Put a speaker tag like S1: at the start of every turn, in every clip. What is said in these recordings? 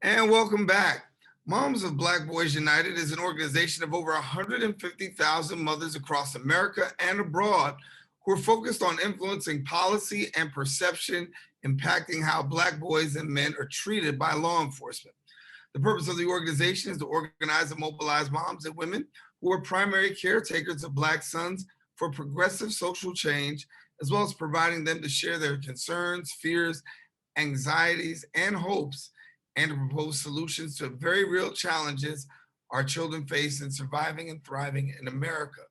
S1: And welcome back. Moms of Black Boys United is an organization of over 150,000 mothers across America and abroad who are focused on influencing policy and perception, impacting how Black boys and men are treated by law enforcement. The purpose of the organization is to organize and mobilize moms and women who are primary caretakers of Black sons for progressive social change, as well as providing them to share their concerns, fears, anxieties, and hopes, and to propose solutions to very real challenges our children face in surviving and thriving in America.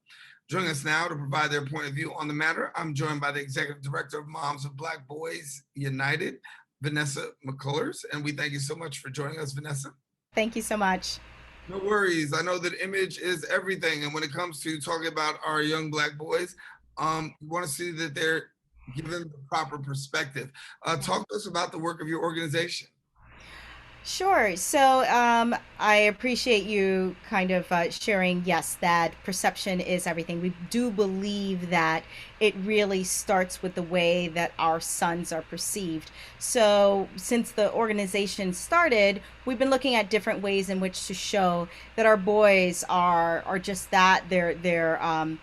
S1: Joining us now to provide their point of view on the matter, I'm joined by the Executive Director of Moms of Black Boys United, Vanessa McCullers, and we thank you so much for joining us, Vanessa.
S2: Thank you so much.
S1: No worries. I know that image is everything, and when it comes to talking about our young Black boys, we want to see that they're given the proper perspective. Talk to us about the work of your organization.
S2: Sure. So I appreciate you kind of sharing, yes, that perception is everything. We do believe that it really starts with the way that our sons are perceived. So since the organization started, we've been looking at different ways in which to show that our boys are just that. They're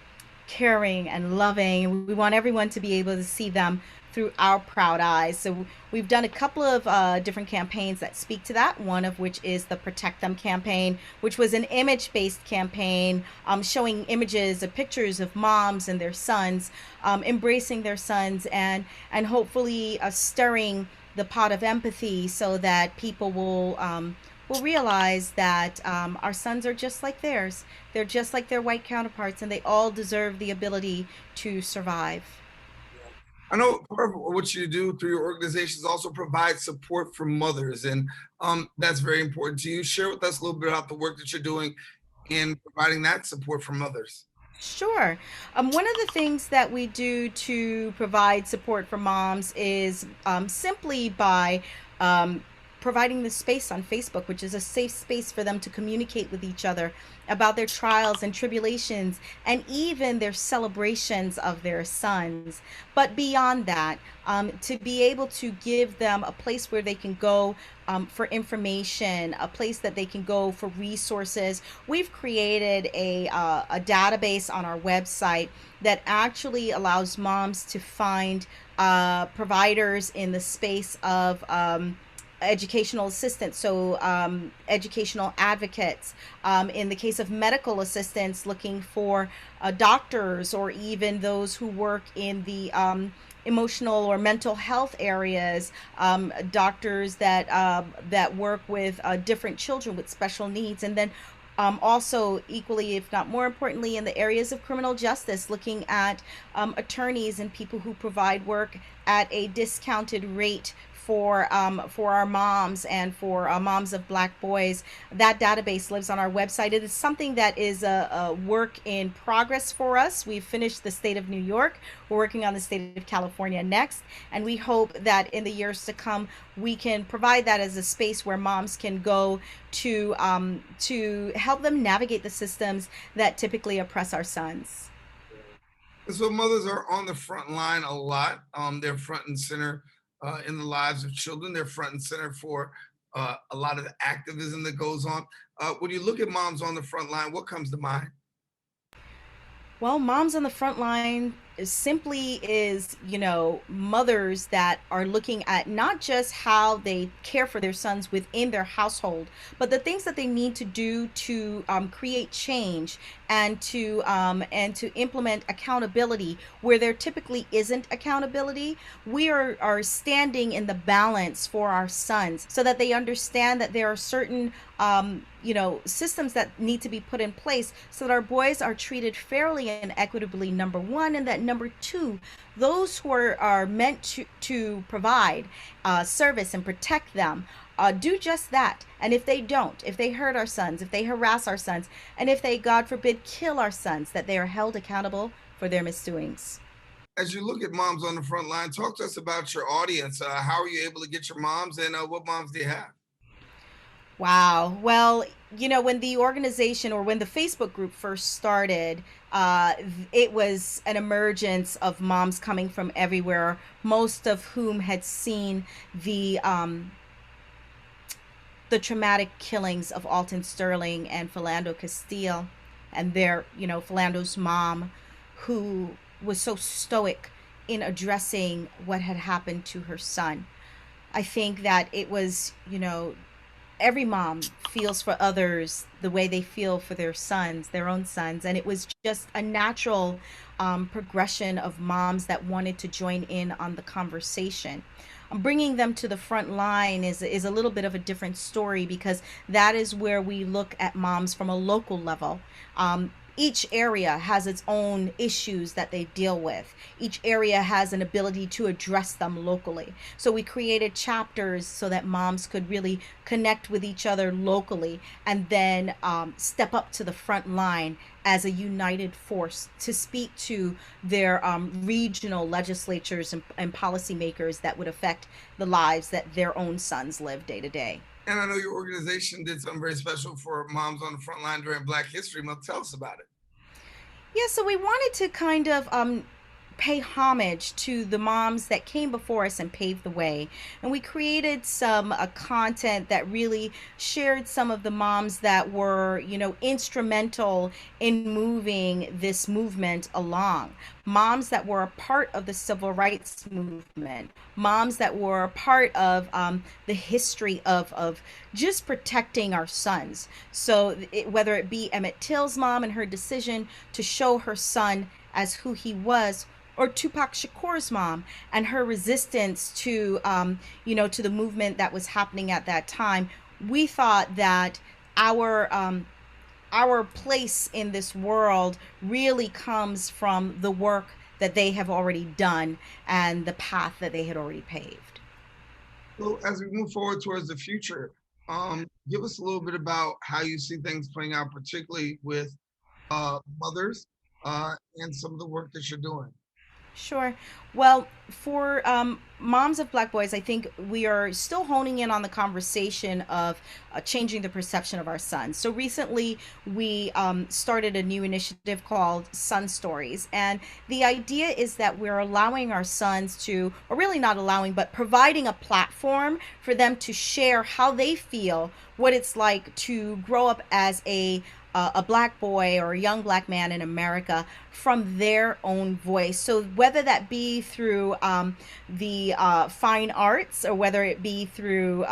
S2: caring and loving. We want everyone to be able to see them through our proud eyes. So we've done a couple of different campaigns that speak to that. One of which is the Protect Them campaign, which was an image-based campaign showing images of pictures of moms and their sons, embracing their sons, and hopefully stirring the pot of empathy so that people will realize that our sons are just like theirs. They're just like their white counterparts, and they all deserve the ability to survive.
S1: I know part of what you do through your organization is also provide support for mothers, and that's very important to you. Share with us a little bit about the work that you're doing in providing that support for mothers.
S2: Sure. One of the things that we do to provide support for moms is simply by providing the space on Facebook, which is a safe space for them to communicate with each other about their trials and tribulations and even their celebrations of their sons. But beyond that, to be able to give them a place where they can go for information, a place that they can go for resources. We've created a database on our website that actually allows moms to find providers in the space of educational assistants, so educational advocates. In the case of medical assistants, looking for doctors or even those who work in the emotional or mental health areas, doctors that work with different children with special needs, and then also equally, if not more importantly, in the areas of criminal justice, looking at attorneys and people who provide work at a discounted rate for our moms and for moms of Black boys. That database lives on our website. It is something that is a work in progress for us. We've finished the state of New York. We're working on the state of California next, and we hope that in the years to come we can provide that as a space where moms can go to help them navigate the systems that typically oppress our sons.
S1: And so mothers are on the front line a lot. They're front and center in the lives of children. They're front and center for a lot of the activism that goes on. When you look at moms on the front line, what comes to mind?
S2: Well, moms on the front line simply is, mothers that are looking at not just how they care for their sons within their household, but the things that they need to do to create change and to implement accountability where there typically isn't accountability. We are standing in the balance for our sons so that they understand that there are certain systems that need to be put in place so that our boys are treated fairly and equitably, number one, and that number two, those who are meant to provide service and protect them do just that. And if they don't, if they hurt our sons, if they harass our sons, and if they, God forbid, kill our sons, that they are held accountable for their misdoings.
S1: As you look at moms on the front line, talk to us about your audience. How are you able to get your moms, and what moms do you have?
S2: Wow. Well, when the organization or when the Facebook group first started, it was an emergence of moms coming from everywhere, most of whom had seen the traumatic killings of Alton Sterling and Philando Castile, and their, Philando's mom, who was so stoic in addressing what had happened to her son. I think that it was, every mom feels for others the way they feel for their sons, their own sons. And it was just a natural progression of moms that wanted to join in on the conversation. Bringing them to the front line is a little bit of a different story, because that is where we look at moms from a local level. Each area has its own issues that they deal with. Each area has an ability to address them locally. So we created chapters so that moms could really connect with each other locally, and then step up to the front line as a united force to speak to their regional legislatures and policymakers that would affect the lives that their own sons live day to day.
S1: And I know your organization did something very special for moms on the front line during Black History Month. Tell us about it.
S2: Yeah, so we wanted to kind of pay homage to the moms that came before us and paved the way. And we created some content that really shared some of the moms that were, instrumental in moving this movement along. Moms that were a part of the civil rights movement, moms that were a part of the history of just protecting our sons. So whether it be Emmett Till's mom and her decision to show her son as who he was, or Tupac Shakur's mom and her resistance to, to the movement that was happening at that time, we thought that our place in this world really comes from the work that they have already done and the path that they had already paved.
S1: So as we move forward towards the future, give us a little bit about how you see things playing out, particularly with mothers and some of the work that you're doing.
S2: Sure. Well, for moms of Black boys, I think we are still honing in on the conversation of changing the perception of our sons. So recently, we started a new initiative called Son Stories. And the idea is that we're allowing our sons to, or really not allowing, but providing a platform for them to share how they feel, what it's like to grow up as a Black boy or a young Black man in America from their own voice. So whether that be through the fine arts, or whether it be through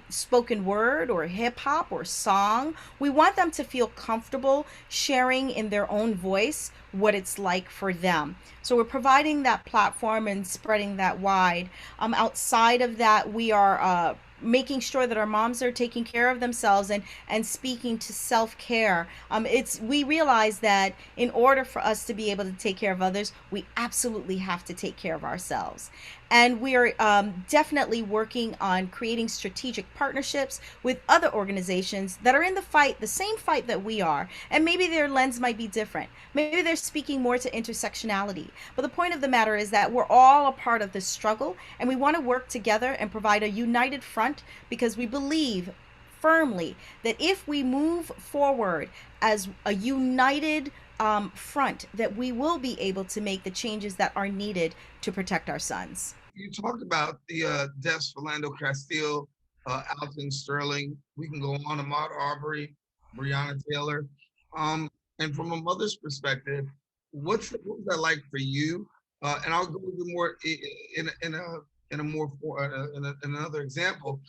S2: spoken word or hip hop or song, we want them to feel comfortable sharing in their own voice what it's like for them. So we're providing that platform and spreading that wide. Outside of that, we are making sure that our moms are taking care of themselves and speaking to self-care. We realize that in order for us to be able to take care of others, we absolutely have to take care of ourselves. And we are definitely working on creating strategic partnerships with other organizations that are in the fight, the same fight that we are. And maybe their lens might be different. Maybe they're speaking more to intersectionality. But the point of the matter is that we're all a part of this struggle, and we want to work together and provide a united front, because we believe firmly that if we move forward as a united front, that we will be able to make the changes that are needed to protect our sons.
S1: You talked about the deaths, Philando Castile, Alton Sterling. We can go on, Ahmaud Arbery, Breonna Taylor. And from a mother's perspective, what was that like for you? And I'll go a little more in another example,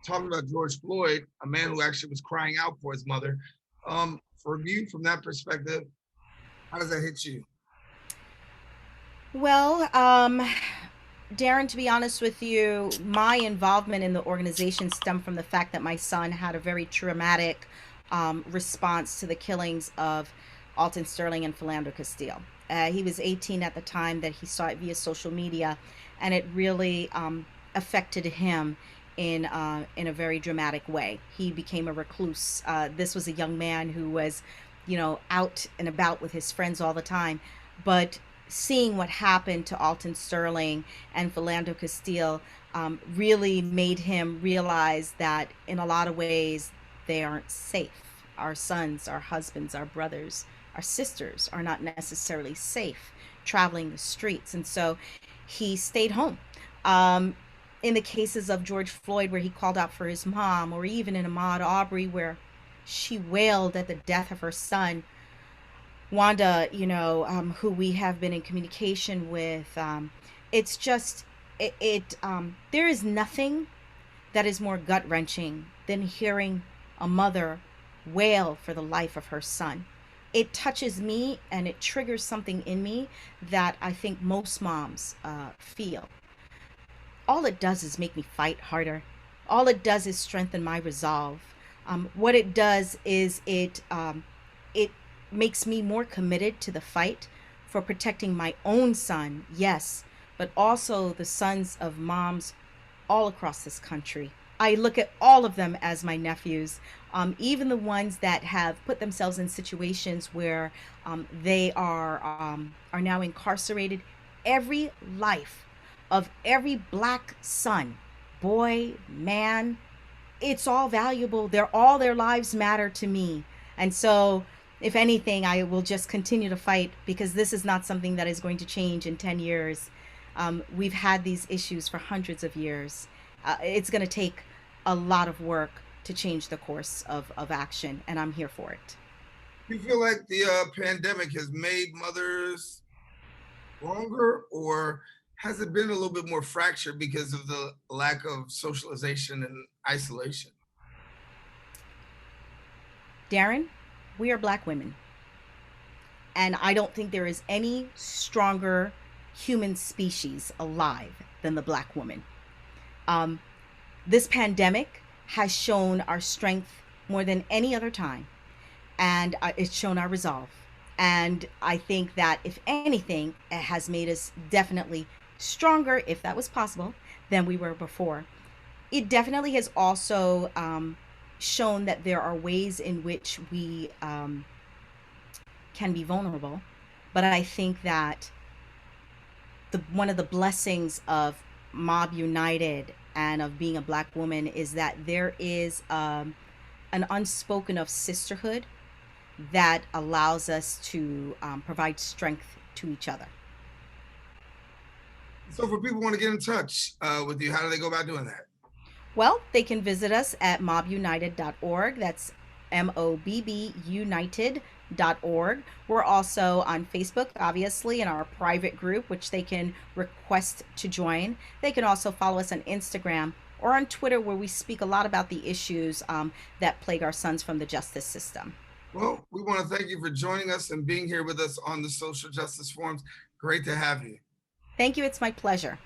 S1: talking about George Floyd, a man who actually was crying out for his mother. For you, from that perspective, how does that hit you?
S2: Well, Darren, to be honest with you, my involvement in the organization stemmed from the fact that my son had a very traumatic response to the killings of Alton Sterling and Philando Castile. He was 18 at the time that he saw it via social media, and it really affected him in a very dramatic way. He became a recluse. This was a young man who was, out and about with his friends all the time, but seeing what happened to Alton Sterling and Philando Castile really made him realize that in a lot of ways they aren't safe. Our sons, our husbands, our brothers, our sisters are not necessarily safe traveling the streets. And so he stayed home. in the cases of George Floyd, where he called out for his mom, or even in Ahmaud Arbery, where she wailed at the death of her son. Wanda, who we have been in communication with, it's just, there is nothing that is more gut wrenching than hearing a mother wail for the life of her son. It touches me and it triggers something in me that I think most moms feel. All it does is make me fight harder. All it does is strengthen my resolve. What it does is it makes me more committed to the fight for protecting my own son, yes, but also the sons of moms all across this country. I look at all of them as my nephews, even the ones that have put themselves in situations where they are now incarcerated. Every life of every black son, boy, man, it's all valuable. All their lives matter to me. And so, if anything, I will just continue to fight because this is not something that is going to change in 10 years. We've had these issues for hundreds of years. It's going to take a lot of work to change the course of action, and I'm here for it.
S1: Do you feel like the pandemic has made mothers stronger, or has it been a little bit more fractured because of the lack of socialization and isolation?
S2: Daren, we are black women, and I don't think there is any stronger human species alive than the black woman. Um, this pandemic has shown our strength more than any other time, and it's shown our resolve. And I think that if anything, it has made us definitely stronger, if that was possible, than we were before. It definitely has also shown that there are ways in which we can be vulnerable. But I think that one of the blessings of MOBB United and of being a black woman is that there is an unspoken of sisterhood that allows us to provide strength to each other.
S1: So, for people who want to get in touch with you, how do they go about doing that?
S2: Well, they can visit us at mobbunited.org. That's MOBB United.org. We're also on Facebook, obviously, in our private group, which they can request to join. They can also follow us on Instagram or on Twitter, where we speak a lot about the issues that plague our sons from the justice system.
S1: Well, we want to thank you for joining us and being here with us on the Social Justice Forums. Great to have you.
S2: Thank you. It's my pleasure.